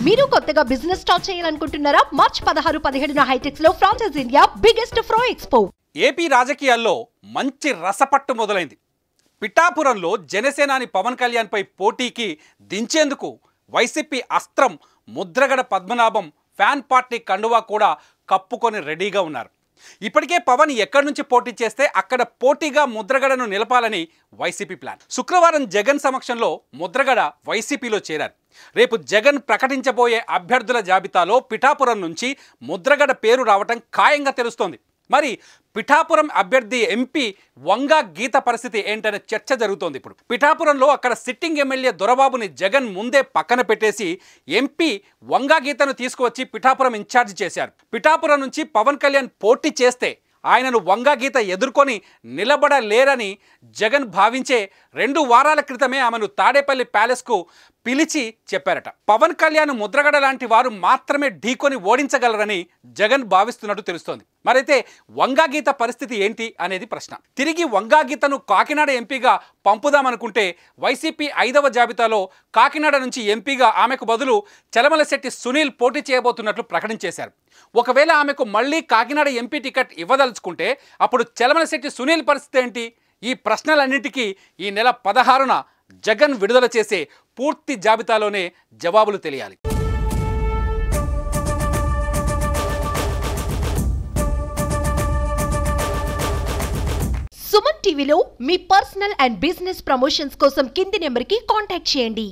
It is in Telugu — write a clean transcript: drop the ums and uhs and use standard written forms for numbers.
మీరు కొత్తగా బిజినెస్ స్టార్ట్ చేయాలనుకుంటున్నారా? మార్చ్ 16-17 హైటెక్స్ లో franchise India biggest ఫ్రో expo. AP రాజకీయాల్లో మంచి రసపట్టు మొదలైంది. పిఠాపురంలో జనసేనాని పవన్ కళ్యాణ్ పై పోటీకి దించేందుకు వైసీపీ అస్త్రం ముద్రగడ పద్మనాభం ఫ్యాన్ పార్టీ కండువా కూడా కప్పుకొని రెడీగా ఉన్నారు. ఇప్పటికే పవన్ ఎక్కడి నుంచి పోటీ చేస్తే అక్కడ పోటీగా ముద్రగడను నిలపాలని వైసీపీ ప్లాన్. శుక్రవారం జగన్ సమక్షంలో ముద్రగడ వైసీపీలో చేరారు. రేపు జగన్ ప్రకటించబోయే అభ్యర్థుల జాబితాలో పిఠాపురం నుంచి ముద్రగడ పేరు రావటం ఖాయంగా తెలుస్తోంది. మరి పిఠాపురం అభ్యర్థి ఎంపీ వంగా గీత పరిస్థితి ఏంటనే చర్చ జరుగుతోంది. ఇప్పుడు పిఠాపురంలో అక్కడ సిట్టింగ్ ఎమ్మెల్యే దొరబాబుని జగన్ ముందే పక్కన పెట్టేసి ఎంపీ వంగా గీతను తీసుకువచ్చి పిఠాపురం ఇన్ఛార్జ్ చేశారు. పిఠాపురం నుంచి పవన్ కళ్యాణ్ పోటీ చేస్తే ఆయనను వంగా గీత ఎదుర్కొని నిలబడలేరని జగన్ భావించే 2 వారాల క్రితమే ఆమెను తాడేపల్లి ప్యాలెస్కు పిలిచి చెప్పారట. పవన్ కళ్యాణ్ ముద్రగడ లాంటి వారు మాత్రమే ఢీకొని ఓడించగలరని జగన్ భావిస్తున్నట్టు తెలుస్తోంది. మరైతే వంగా గీత పరిస్థితి ఏంటి అనేది ప్రశ్న. తిరిగి వంగా గీతను కాకినాడ ఎంపీగా పంపుదామనుకుంటే వైసీపీ 5వ జాబితాలో కాకినాడ నుంచి ఎంపీగా ఆమెకు బదులు చలమలశెట్టి సునీల్ పోటీ చేయబోతున్నట్లు ప్రకటించేశారు. ఒకవేళ ఆమెకు మళ్ళీ కాకినాడ ఎంపీ టికెట్ ఇవ్వదలుచుకుంటే అప్పుడు చలమలశెట్టి సునీల్ పరిస్థితి ఏంటి? ఈ ప్రశ్నలన్నింటికీ ఈ నెల 16న జగన్ విడుదల చేసే పూర్తి జాబితాలోనే జవాబులు తెలియాలి. సుమన్ టీవీలో మీ పర్సనల్ అండ్ బిజినెస్ ప్రమోషన్స్ కోసం కింది నెంబర్కి కాంటాక్ట్ చేయండి.